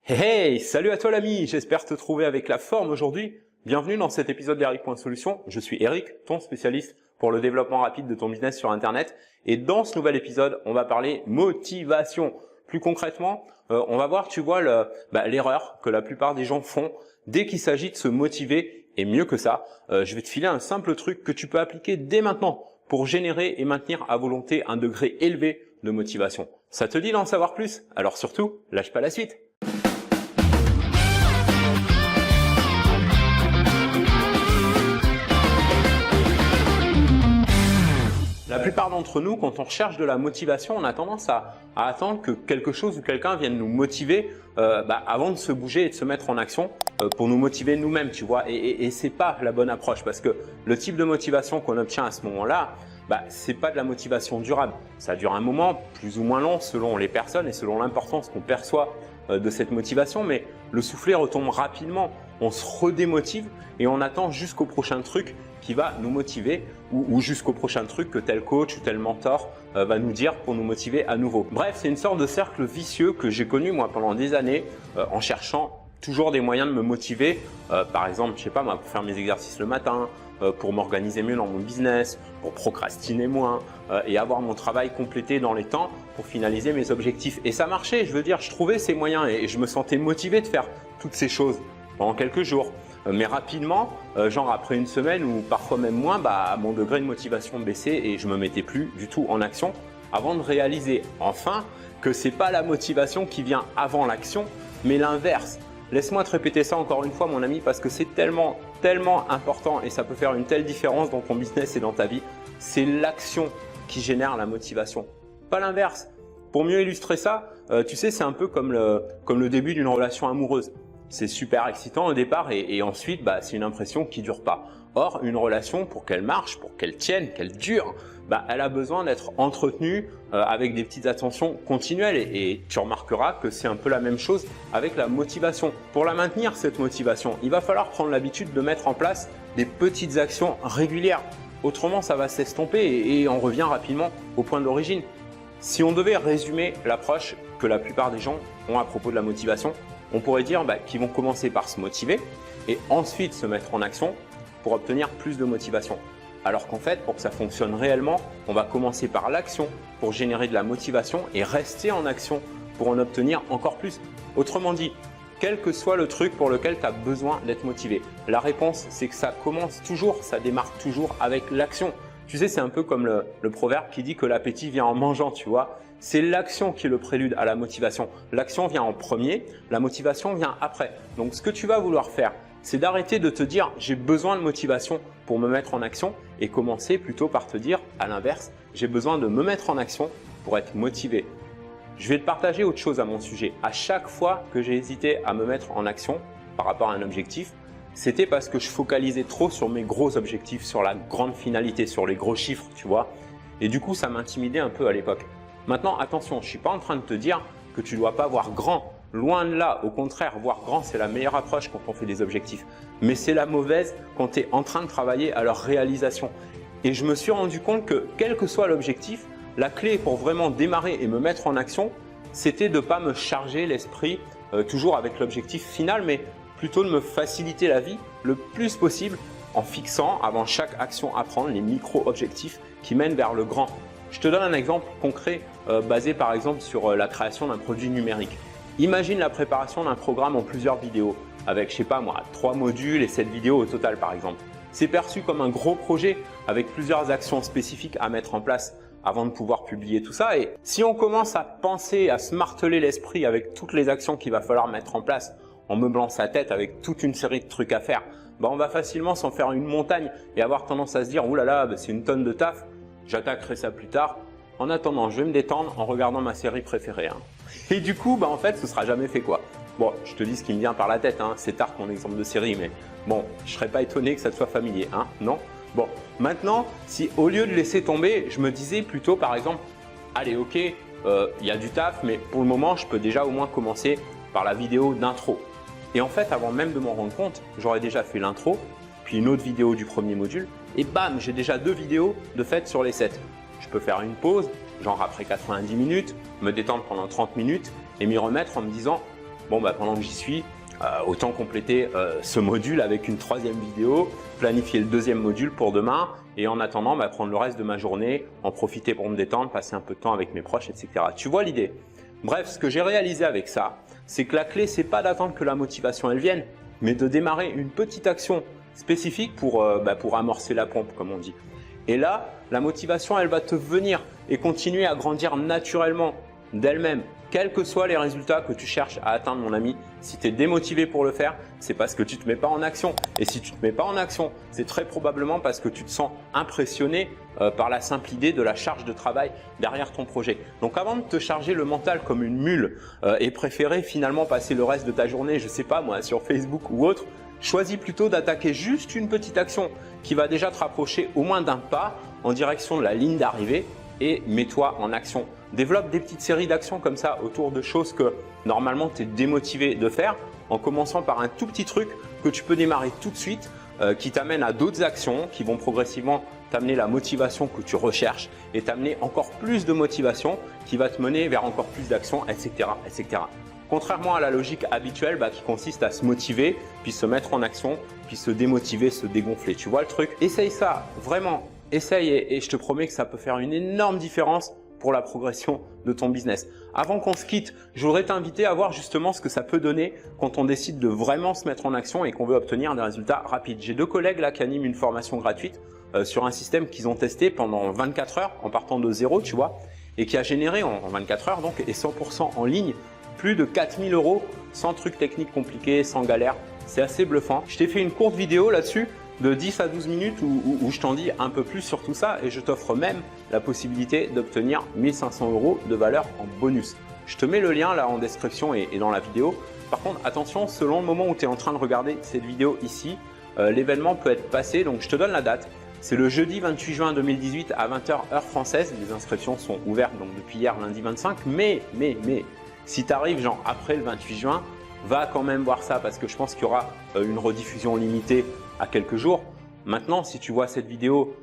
Hey, salut à toi l'ami, j'espère te trouver avec la forme aujourd'hui. Bienvenue dans cet épisode d'Eric.solution. Je suis Eric, ton spécialiste pour le développement rapide de ton business sur Internet. Et dans ce nouvel épisode, on va parler motivation. Plus concrètement, on va voir, tu vois, l'erreur que la plupart des gens font dès qu'il s'agit de se motiver. Et mieux que ça, je vais te filer un simple truc que tu peux appliquer dès maintenant pour générer et maintenir à volonté un degré élevé de motivation. Ça te dit d'en savoir plus? Alors surtout, lâche pas la suite. La plupart d'entre nous, quand on recherche de la motivation, on a tendance à attendre que quelque chose ou quelqu'un vienne nous motiver avant de se bouger et de se mettre en action pour nous motiver nous-mêmes, tu vois. Et c'est pas la bonne approche parce que le type de motivation qu'on obtient à ce moment-là, c'est pas de la motivation durable. Ça dure un moment, plus ou moins long selon les personnes et selon l'importance qu'on perçoit de cette motivation, mais le soufflet retombe rapidement. On se redémotive et on attend jusqu'au prochain truc qui va nous motiver ou jusqu'au prochain truc que tel coach ou tel mentor va nous dire pour nous motiver à nouveau. Bref, c'est une sorte de cercle vicieux que j'ai connu moi pendant des années en cherchant toujours des moyens de me motiver. Par exemple, je sais pas moi, pour faire mes exercices le matin, pour m'organiser mieux dans mon business, pour procrastiner moins et avoir mon travail complété dans les temps pour finaliser mes objectifs. Et ça marchait, je veux dire, je trouvais ces moyens et je me sentais motivé de faire toutes ces choses pendant quelques jours. Mais rapidement, genre après une semaine ou parfois même moins, mon degré de motivation baissait et je me mettais plus du tout en action avant de réaliser enfin que c'est pas la motivation qui vient avant l'action, mais l'inverse. Laisse-moi te répéter ça encore une fois mon ami parce que c'est tellement important et ça peut faire une telle différence dans ton business et dans ta vie. C'est l'action qui génère la motivation, pas l'inverse. Pour mieux illustrer ça, tu sais, c'est un peu comme le début d'une relation amoureuse. C'est super excitant au départ et ensuite, c'est une impression qui dure pas. Or, une relation, pour qu'elle marche, pour qu'elle tienne, qu'elle dure, elle a besoin d'être entretenue avec des petites attentions continuelles et tu remarqueras que c'est un peu la même chose avec la motivation. Pour la maintenir, cette motivation, il va falloir prendre l'habitude de mettre en place des petites actions régulières. Autrement, ça va s'estomper et on revient rapidement au point d'origine. Si on devait résumer l'approche que la plupart des gens ont à propos de la motivation, on pourrait dire qu'ils vont commencer par se motiver et ensuite se mettre en action pour obtenir plus de motivation. Alors qu'en fait, pour que ça fonctionne réellement, on va commencer par l'action pour générer de la motivation et rester en action pour en obtenir encore plus. Autrement dit, quel que soit le truc pour lequel tu as besoin d'être motivé, la réponse c'est que ça commence toujours, ça démarre toujours avec l'action. Tu sais, c'est un peu comme le proverbe qui dit que l'appétit vient en mangeant, tu vois. C'est l'action qui est le prélude à la motivation. L'action vient en premier, la motivation vient après. Donc, ce que tu vas vouloir faire, c'est d'arrêter de te dire « j'ai besoin de motivation pour me mettre en action » et commencer plutôt par te dire à l'inverse « j'ai besoin de me mettre en action pour être motivé ». Je vais te partager autre chose à mon sujet. À chaque fois que j'ai hésité à me mettre en action par rapport à un objectif, c'était parce que je focalisais trop sur mes gros objectifs, sur la grande finalité, sur les gros chiffres, tu vois. Et du coup, ça m'intimidait un peu à l'époque. Maintenant, attention, je ne suis pas en train de te dire que tu ne dois pas voir grand. Loin de là, au contraire, voir grand, c'est la meilleure approche quand on fait des objectifs. Mais c'est la mauvaise quand tu es en train de travailler à leur réalisation. Et je me suis rendu compte que, quel que soit l'objectif, la clé pour vraiment démarrer et me mettre en action, c'était de ne pas me charger l'esprit toujours avec l'objectif final, mais plutôt de me faciliter la vie le plus possible en fixant avant chaque action à prendre les micro-objectifs qui mènent vers le grand. Je te donne un exemple concret basé par exemple sur la création d'un produit numérique. Imagine la préparation d'un programme en plusieurs vidéos avec, je sais pas moi, 3 modules et 7 vidéos au total par exemple. C'est perçu comme un gros projet avec plusieurs actions spécifiques à mettre en place avant de pouvoir publier tout ça. Et si on commence à penser, à se marteler l'esprit avec toutes les actions qu'il va falloir mettre en place en meublant sa tête avec toute une série de trucs à faire, on va facilement s'en faire une montagne et avoir tendance à se dire « Ouh là là, c'est une tonne de taf, j'attaquerai ça plus tard. En attendant, je vais me détendre en regardant ma série préférée. » Et du coup, en fait, ce sera jamais fait quoi. Bon, je te dis ce qui me vient par la tête, c'est tard mon exemple de série, mais bon, je serais pas étonné que ça te soit familier, non? Bon, maintenant, si au lieu de laisser tomber, je me disais plutôt par exemple, allez ok, il y a du taf, mais pour le moment, je peux déjà au moins commencer par la vidéo d'intro. Et en fait, avant même de m'en rendre compte, j'aurais déjà fait l'intro, puis une autre vidéo du premier module, et bam, j'ai déjà 2 vidéos de fait sur les 7. Je peux faire une pause, genre après 90 minutes, me détendre pendant 30 minutes et m'y remettre en me disant bon bah pendant que j'y suis, autant compléter ce module avec une troisième vidéo, planifier le deuxième module pour demain et en attendant prendre le reste de ma journée, en profiter pour me détendre, passer un peu de temps avec mes proches, etc. Tu vois l'idée? Bref, ce que j'ai réalisé avec ça, c'est que la clé, c'est pas d'attendre que la motivation elle vienne, mais de démarrer une petite action spécifique pour amorcer la pompe, comme on dit. Et là, la motivation, elle va te venir et continuer à grandir naturellement d'elle-même, quels que soient les résultats que tu cherches à atteindre, mon ami. Si tu es démotivé pour le faire, c'est parce que tu ne te mets pas en action. Et si tu ne te mets pas en action, c'est très probablement parce que tu te sens impressionné par la simple idée de la charge de travail derrière ton projet. Donc avant de te charger le mental comme une mule et préférer finalement passer le reste de ta journée, je sais pas moi, sur Facebook ou autre, choisis plutôt d'attaquer juste une petite action qui va déjà te rapprocher au moins d'un pas en direction de la ligne d'arrivée et mets-toi en action. Développe des petites séries d'actions comme ça autour de choses que normalement tu es démotivé de faire en commençant par un tout petit truc que tu peux démarrer tout de suite qui t'amène à d'autres actions qui vont progressivement t'amener la motivation que tu recherches et t'amener encore plus de motivation qui va te mener vers encore plus d'actions, etc., etc. Contrairement à la logique habituelle qui consiste à se motiver, puis se mettre en action, puis se démotiver, se dégonfler. Tu vois le truc? Essaye ça, vraiment. Essaye et je te promets que ça peut faire une énorme différence pour la progression de ton business. Avant qu'on se quitte, je voudrais t'inviter à voir justement ce que ça peut donner quand on décide de vraiment se mettre en action et qu'on veut obtenir des résultats rapides. J'ai deux collègues là qui animent une formation gratuite sur un système qu'ils ont testé pendant 24 heures en partant de zéro, tu vois, et qui a généré en 24 heures donc et 100% en ligne plus de 4000 € sans trucs techniques compliqués, sans galère. C'est assez bluffant. Je t'ai fait une courte vidéo là-dessus de 10 à 12 minutes où je t'en dis un peu plus sur tout ça et je t'offre même la possibilité d'obtenir 1500 € de valeur en bonus. Je te mets le lien là en description et dans la vidéo. Par contre, attention, selon le moment où tu es en train de regarder cette vidéo ici, l'événement peut être passé. Donc, je te donne la date. C'est le jeudi 28 juin 2018 à 20 h heure française. Les inscriptions sont ouvertes donc depuis hier, lundi 25. Mais, si tu arrives genre après le 28 juin, va quand même voir ça parce que je pense qu'il y aura une rediffusion limitée à quelques jours. Maintenant, si tu vois cette vidéo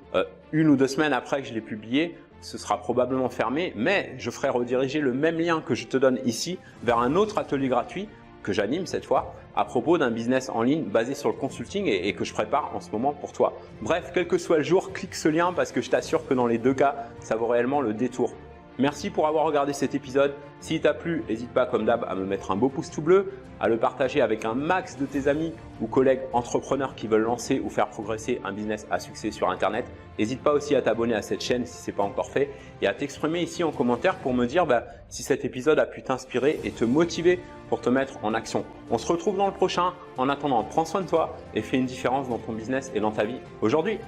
une ou deux semaines après que je l'ai publiée, ce sera probablement fermé, mais je ferai rediriger le même lien que je te donne ici vers un autre atelier gratuit que j'anime cette fois à propos d'un business en ligne basé sur le consulting et que je prépare en ce moment pour toi. Bref, quel que soit le jour, clique ce lien parce que je t'assure que dans les deux cas, ça vaut réellement le détour. Merci pour avoir regardé cet épisode. S'il t'a plu, n'hésite pas comme d'hab à me mettre un beau pouce tout bleu, à le partager avec un max de tes amis ou collègues entrepreneurs qui veulent lancer ou faire progresser un business à succès sur Internet. N'hésite pas aussi à t'abonner à cette chaîne si ce n'est pas encore fait et à t'exprimer ici en commentaire pour me dire si cet épisode a pu t'inspirer et te motiver pour te mettre en action. On se retrouve dans le prochain. En attendant, prends soin de toi et fais une différence dans ton business et dans ta vie aujourd'hui.